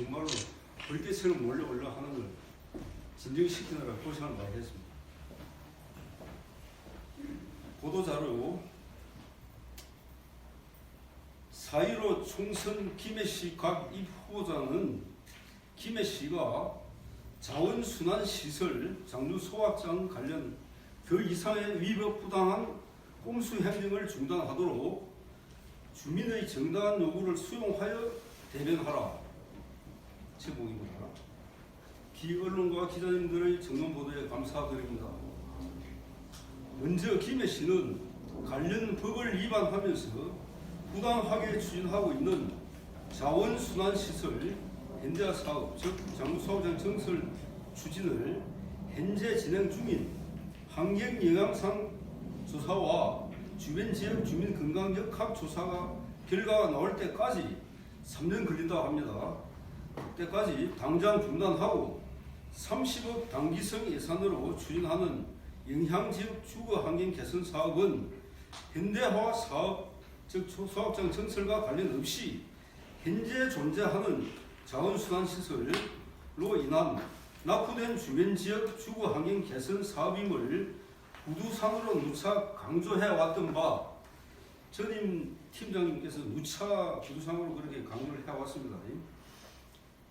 정말로 벌떼처럼 몰려올라 하는 걸 진정시키느라 고생을 많이 했습니다. 보도자료 4.15 총선 김해시 각 입 후보자는 김해시가 자원순환시설 장류 소각장 관련 그 이상의 위법부당한 꼼수 행정을 중단하도록 주민의 정당한 요구를 수용하여 대변하라. 제목입니다. 기언론과 기자님들의 정론 보도에 감사드립니다. 먼저 김해시는 관련 법을 위반하면서 부당하게 추진하고 있는 자원순환시설 현대사업, 즉 장류소각장 증설 추진을 현재 진행 중인 환경영향상 조사와 주변 지역 주민 건강력 학 조사가 결과가 나올 때까지 3년 걸린다고 합니다. 그때까지 당장 중단하고 30억 단기성 예산으로 추진하는 영향지역 주거 환경 개선 사업은 현대화 사업, 즉 소각장 증설과 관련 없이 현재 존재하는 자원순환시설로 인한 낙후된 주변 지역 주거 환경 개선 사업임을 구두상으로 누차 강조해왔던 바, 전임 팀장님께서 누차 구두상으로 그렇게 강조를 해왔습니다.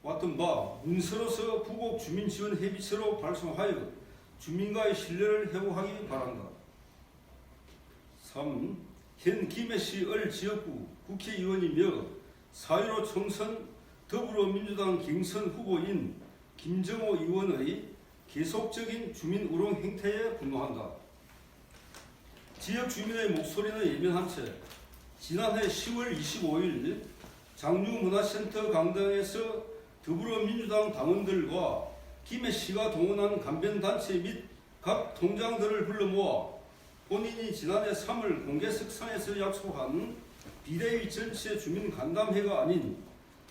왔던 바 문서로서 부곡 주민지원협의체로 발송하여 주민과의 신뢰를 회복하기 바란다. 3. 현 김해시 을 지역구 국회의원이며 4.15 총선 더불어민주당 경선 후보인 김정호 의원의 계속적인 주민 우롱 행태에 분노한다. 지역 주민의 목소리는 예민한 채 지난해 10월 25일 장류문화센터 강당에서 더불어민주당 당원들과 김해시가 동원한 간변단체 및 각 통장들을 불러 모아 본인이 지난해 3월 공개석상에서 약속한 비대위 전체 주민 간담회가 아닌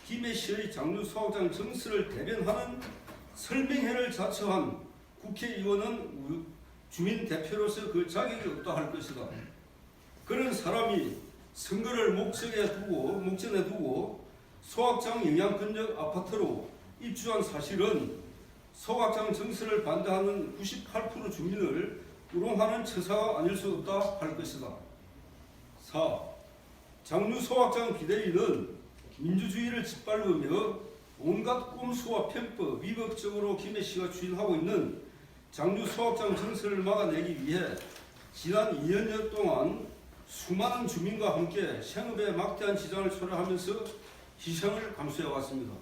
김해시의 장류소각장 증설을 대변하는 설명회를 자처한 국회의원은 주민 대표로서 그 자격이 없다 할 것이다. 그런 사람이 선거를 목전에 두고 소각장 영향권적 아파트로 입주한 사실은 소각장 증설을 반대하는 98% 주민을 우롱하는 처사가 아닐 수 없다 할 것이다. 4. 장류소각장 비대위는 민주주의를 짓밟으며 온갖 꼼수와 편법, 위법적으로 김해시가 추진하고 있는 장류소각장 증설을 막아내기 위해 지난 2년여 동안 수많은 주민과 함께 생업에 막대한 지장을 초래하면서 희생을 감수해왔습니다.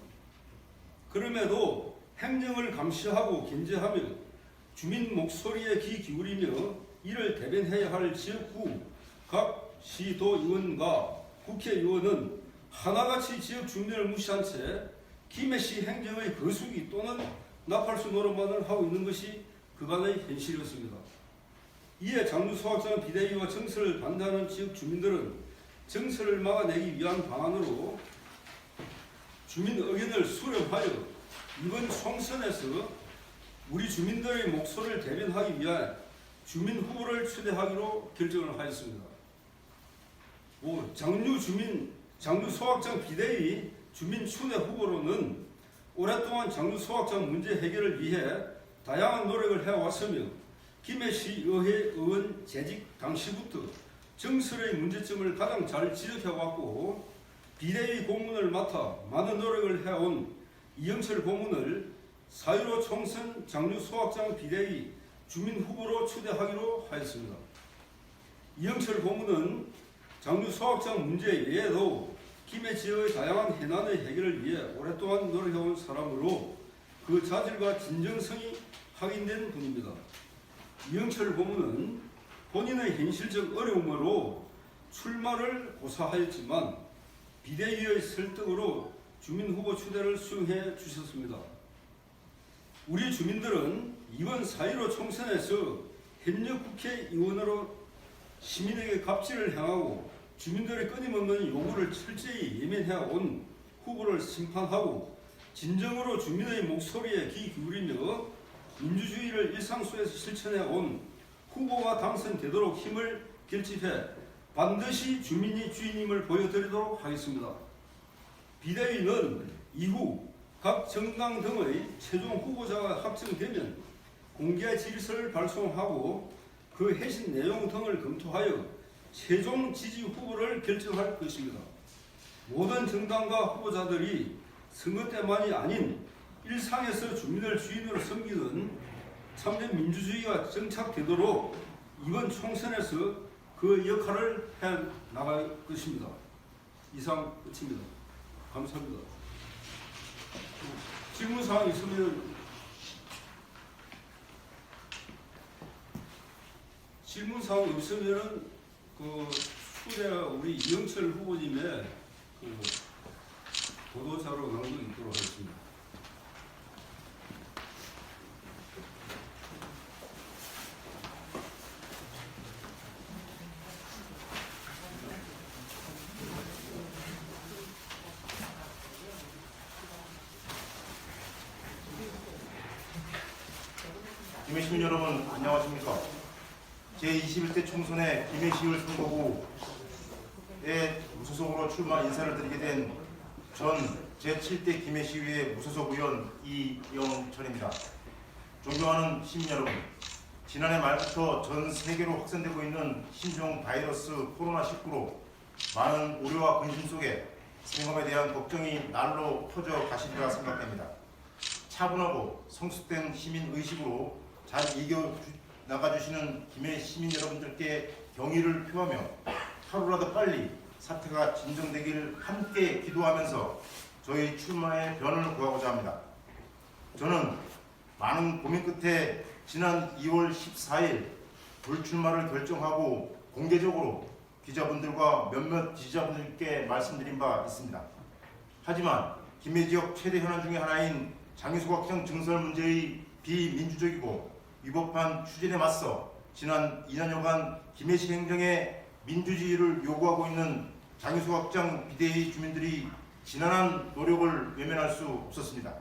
그럼에도 행정을 감시하고 견제하며 주민 목소리에 귀 기울이며 이를 대변해야 할 지역구 각 시도의원과 국회의원은 하나같이 지역 주민을 무시한 채 김해시 행정의 거수기 또는 나팔수 노릇만을 하고 있는 것이 그간의 현실이었습니다. 이에 장류소각장 비대위와 증설을 반대하는 지역 주민들은 증설을 막아내기 위한 방안으로 주민 의견을 수렴하여 이번 총선에서 우리 주민들의 목소리를 대변하기 위해 주민 후보를 추대하기로 결정을 하였습니다. 장류소각장 비대위 주민 추대 후보로는 오랫동안 장류소각장 문제 해결을 위해 다양한 노력을 해왔으며 김해시 의회 의원 재직 당시부터 증설의 문제점을 가장 잘 지적해왔고 비대위 고문을 맡아 많은 노력을 해온 이영철 고문을 4.15 총선 장류소각장 비대위 주민 후보로 추대하기로 하였습니다. 이영철 고문은 장류소각장 문제 외에도 김해 지역의 다양한 해난의 해결을 위해 오랫동안 노력해온 사람으로 그 자질과 진정성이 확인된 분입니다. 이영철 고문은 본인의 현실적 어려움으로 출마를 고사하였지만 비대위의 설득으로 주민 후보 추대를 수용해 주셨습니다. 우리 주민들은 이번 4.15 총선에서 현역 국회의원으로 시민에게 갑질을 행하고 주민들의 끊임없는 요구를 철저히 예면해온 후보를 심판하고 진정으로 주민의 목소리에 귀 기울이며 민주주의를 일상 속에서 실천해온 후보가 당선되도록 힘을 결집해 반드시 주민이 주인임을 보여드리도록 하겠습니다. 비대위는 이후 각 정당 등의 최종 후보자가 확정되면 공개 질서를 발송하고 그 해신 내용 등을 검토하여 최종 지지 후보를 결정할 것입니다. 모든 정당과 후보자들이 선거 때만이 아닌 일상에서 주민을 주인으로 섬기는 참된 민주주의가 정착되도록 이번 총선에서 그 역할을 해 나갈 것입니다. 이상 끝입니다. 감사합니다. 질문사항 있으면 그 추후에 우리 이영철 후보님의 그 보도자료 낭독 있도록 하겠습니다. 김해 시민 여러분 안녕하십니까? 제21대 총선의 김해시의회 선거구에 무소속으로 출마 인사를 드리게 된 전 제7대 김해시의회 무소속 의원 이영철입니다. 존경하는 시민 여러분, 지난해 말부터 전 세계로 확산되고 있는 신종 바이러스 코로나19로 많은 우려와 근심 속에 생업에 대한 걱정이 날로 커져 가시리라 생각됩니다. 차분하고 성숙된 시민 의식으로 잘 이겨 나가주시는 김해 시민 여러분들께 경의를 표하며 하루라도 빨리 사태가 진정되길 함께 기도하면서 저희 출마의 변을 구하고자 합니다. 저는 많은 고민 끝에 지난 2월 14일 불출마를 결정하고 공개적으로 기자분들과 몇몇 지지자분들께 말씀드린 바 있습니다. 하지만 김해 지역 최대 현안 중의 하나인 장유소각장 증설 문제의 비민주적이고 위법한 추진에 맞서 지난 2년여간 김해시 행정에 민주주의를 요구하고 있는 장유소각장 비대위 주민들이 지난한 노력을 외면할 수 없었습니다.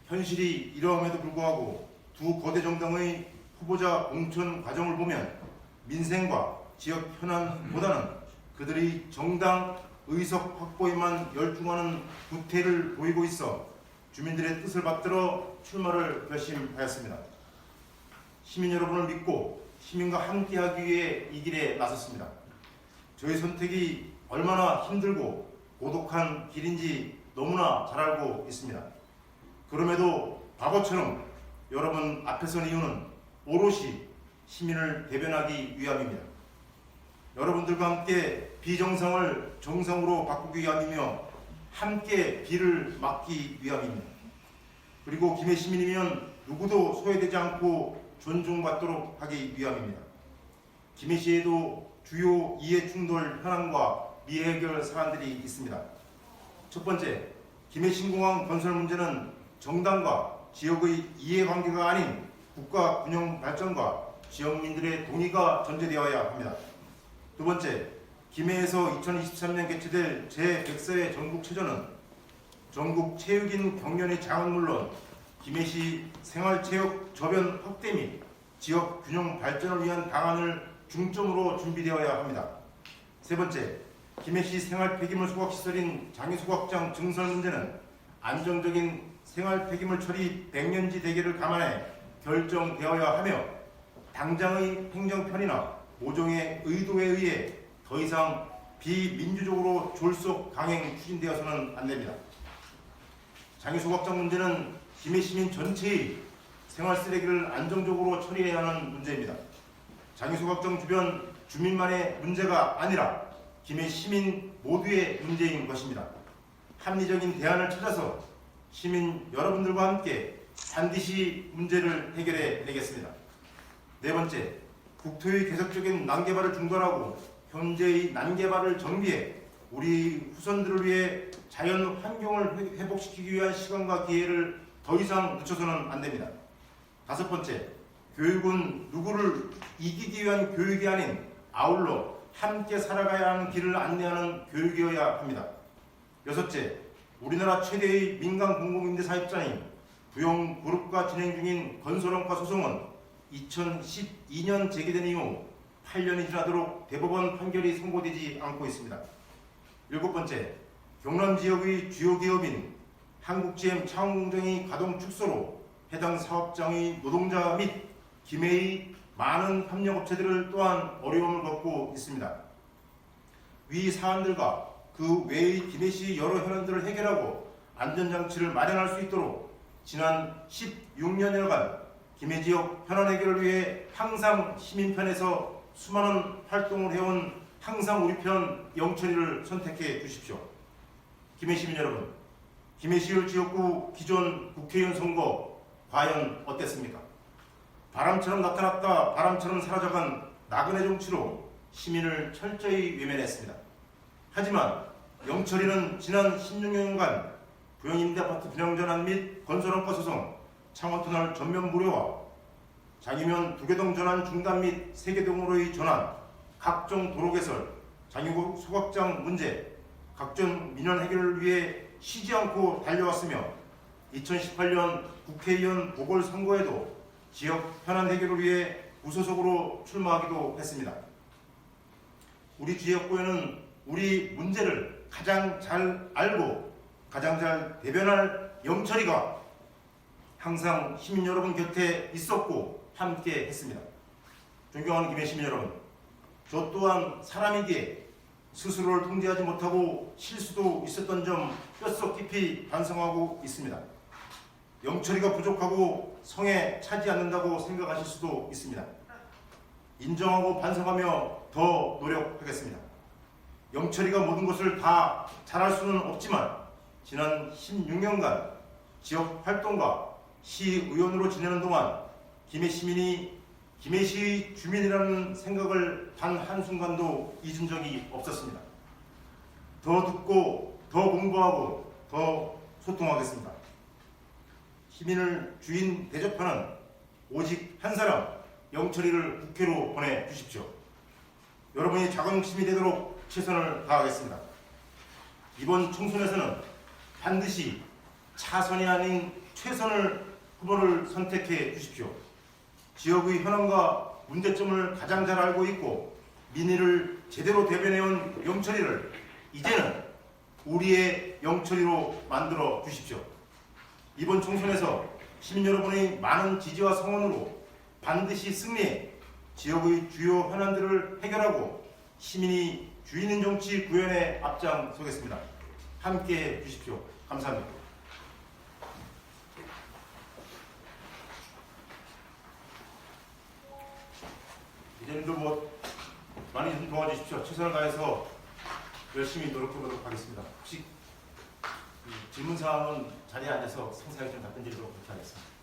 현실이 이러함에도 불구하고 두 거대 정당의 후보자 공천 과정을 보면 민생과 지역 현안보다는 그들이 정당 의석 확보에만 열중하는 구태를 보이고 있어 주민들의 뜻을 받들어 출마를 결심하였습니다. 시민 여러분을 믿고 시민과 함께하기 위해 이 길에 나섰습니다. 저희 선택이 얼마나 힘들고 고독한 길인지 너무나 잘 알고 있습니다. 그럼에도 바보처럼 여러분 앞에 선 이유는 오롯이 시민을 대변하기 위함입니다. 여러분들과 함께 비정상을 정상으로 바꾸기 위함이며 함께 비를 막기 위함입니다. 그리고 김해 시민이면 누구도 소외되지 않고 존중받도록 하기 위함입니다. 김해시에도 주요 이해충돌 현황과 미해결 사안들이 있습니다. 첫 번째, 김해신공항 건설 문제는 정당과 지역의 이해관계가 아닌 국가 균형 발전과 지역민들의 동의가 전제되어야 합니다. 두 번째, 김해에서 2023년 개최될 제100세 전국체전은 전국 체육인 경연의 장은 물론 김해시 생활체육 저변 확대 및 지역 균형 발전을 위한 방안을 중점으로 준비되어야 합니다. 세 번째, 김해시 생활 폐기물 소각시설인 장유소각장 증설 문제는 안정적인 생활 폐기물 처리 100년지 대계를 감안해 결정되어야 하며 당장의 행정편이나 모종의 의도에 의해 더 이상 비민주적으로 졸속 강행 추진되어서는 안 됩니다. 장유소각장 문제는 김해 시민 전체의 생활 쓰레기를 안정적으로 처리해야 하는 문제입니다. 장유소각장 주변 주민만의 문제가 아니라 김해 시민 모두의 문제인 것입니다. 합리적인 대안을 찾아서 시민 여러분들과 함께 반드시 문제를 해결해 내겠습니다. 네 번째, 국토의 계속적인 난개발을 중단하고 현재의 난개발을 정비해 우리 후손들을 위해 자연 환경을 회복시키기 위한 시간과 기회를 더 이상 늦춰서는 안 됩니다. 다섯 번째, 교육은 누구를 이기기 위한 교육이 아닌 아울러 함께 살아가야 하는 길을 안내하는 교육이어야 합니다. 여섯째, 우리나라 최대의 민간 공공임대 사업자인 부영그룹과 진행 중인 건설원가 소송은 2012년 제기된 이후 8년이 지나도록 대법원 판결이 선고되지 않고 있습니다. 일곱 번째, 경남 지역의 주요 기업인 한국GM 창원공장이 가동 축소로 해당 사업장의 노동자 및 기매의 많은 협력업체들을 또한 어려움을 겪고 있습니다. 위 사안들과 그 외의 기매 시 여러 현안들을 해결하고 안전장치를 마련할 수 있도록 지난 16년여간 기매 지역 현안 해결을 위해 항상 시민 편에서 수많은 활동을 해온 항상 우리 편 영철이를 선택해 주십시오. 기매 시민 여러분, 기매시울 지역구 기존 국회의원 선거 과연 어땠습니까? 바람처럼 나타났다 바람처럼 사라져간 나그네 정치로 시민을 철저히 외면했습니다. 하지만 영철이는 지난 16년간 부영임대아파트 분양전환 및 건설원가 소송, 창원터널 전면 무료화, 장유면 두개동 전환 중단 및 세개동으로의 전환, 각종 도로 개설, 장유국 소각장 문제, 각종 민원 해결을 위해 쉬지 않고 달려왔으며 2018년 국회의원 보궐선거에도 지역 현안 해결을 위해 무소속으로 출마하기도 했습니다. 우리 지역구에는 우리 문제를 가장 잘 알고 가장 잘 대변할 영철이가 항상 시민 여러분 곁에 있었고 함께 했습니다. 존경하는 기매 시민 여러분, 저 또한 사람이기에 스스로를 통제하지 못하고 실수도 있었던 점 뼛속 깊이 반성하고 있습니다. 영철이가 부족하고 성에 차지 않는다고 생각하실 수도 있습니다. 인정하고 반성하며 더 노력하겠습니다. 영철이가 모든 것을 다 잘할 수는 없지만 지난 16년간 지역 활동과 시의원으로 지내는 동안 기매 시민이 기매시의 주민이라는 생각을 단 한순간도 잊은 적이 없었습니다. 더 듣고 더 공부하고 더 소통하겠습니다. 시민을 주인 대접하는 오직 한 사람 영철이를 국회로 보내주십시오. 여러분이 자긍심이 되도록 최선을 다하겠습니다. 이번 총선에서는 반드시 차선이 아닌 최선을 후보를 선택해 주십시오. 지역의 현안과 문제점을 가장 잘 알고 있고 민의를 제대로 대변해온 영철이를 이제는 우리의 영철이로 만들어 주십시오. 이번 총선에서 시민 여러분의 많은 지지와 성원으로 반드시 승리해 지역의 주요 현안들을 해결하고 시민이 주인인 정치 구현에 앞장서겠습니다. 함께해 주십시오. 감사합니다. 이제도 많이 좀 도와주십시오. 최선을 다해서 열심히 노력해 보도록 하겠습니다. 혹시 질문 사항은 자리에 앉아서 상세하게 좀 답변드리도록 하겠습니다.